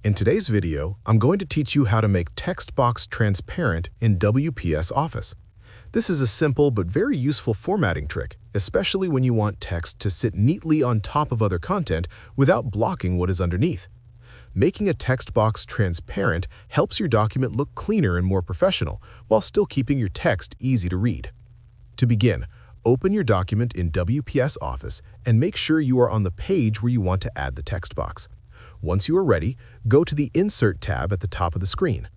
In today's video, I'm going to teach you how to make text box transparent in WPS Office. This is a simple but very useful formatting trick, especially when you want text to sit neatly on top of other content without blocking what is underneath. Making a text box transparent helps your document look cleaner and more professional, while still keeping your text easy to read. To begin, open your document in WPS Office and make sure you are on the page where you want to add the text box. Once you are ready, go to the Insert tab at the top of the screen.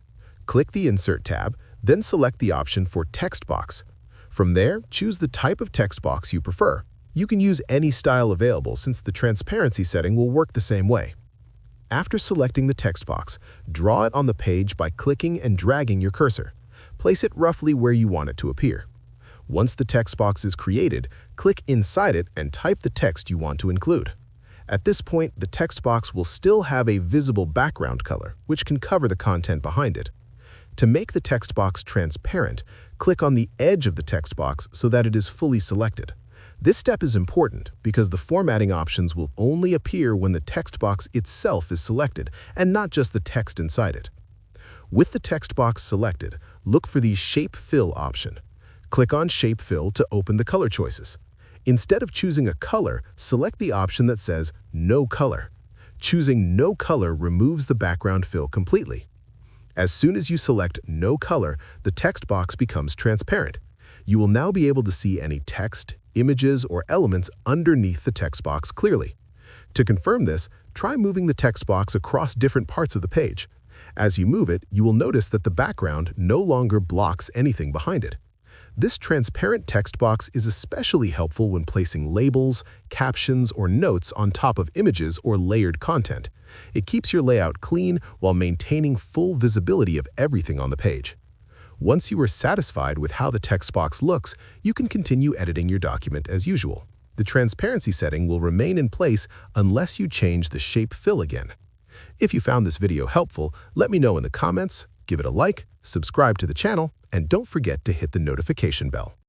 Click the Insert tab, then select the option for Text Box. From there, choose the type of text box you prefer. You can use any style available since the transparency setting will work the same way. After selecting the text box, draw it on the page by clicking and dragging your cursor. Place it roughly where you want it to appear. Once the text box is created, click inside it and type the text you want to include. At this point, the text box will still have a visible background color, which can cover the content behind it. To make the text box transparent, click on the edge of the text box so that it is fully selected. This step is important because the formatting options will only appear when the text box itself is selected and not just the text inside it. With the text box selected, look for the Shape Fill option. Click on Shape Fill to open the color choices. Instead of choosing a color, select the option that says No Color. Choosing No Color removes the background fill completely. As soon as you select No Color, the text box becomes transparent. You will now be able to see any text, images, or elements underneath the text box clearly. To confirm this, try moving the text box across different parts of the page. As you move it, you will notice that the background no longer blocks anything behind it. This transparent text box is especially helpful when placing labels, captions, or notes on top of images or layered content. It keeps your layout clean while maintaining full visibility of everything on the page. Once you are satisfied with how the text box looks, you can continue editing your document as usual. The transparency setting will remain in place unless you change the shape fill again. If you found this video helpful, let me know in the comments, give it a like, subscribe to the channel, and don't forget to hit the notification bell.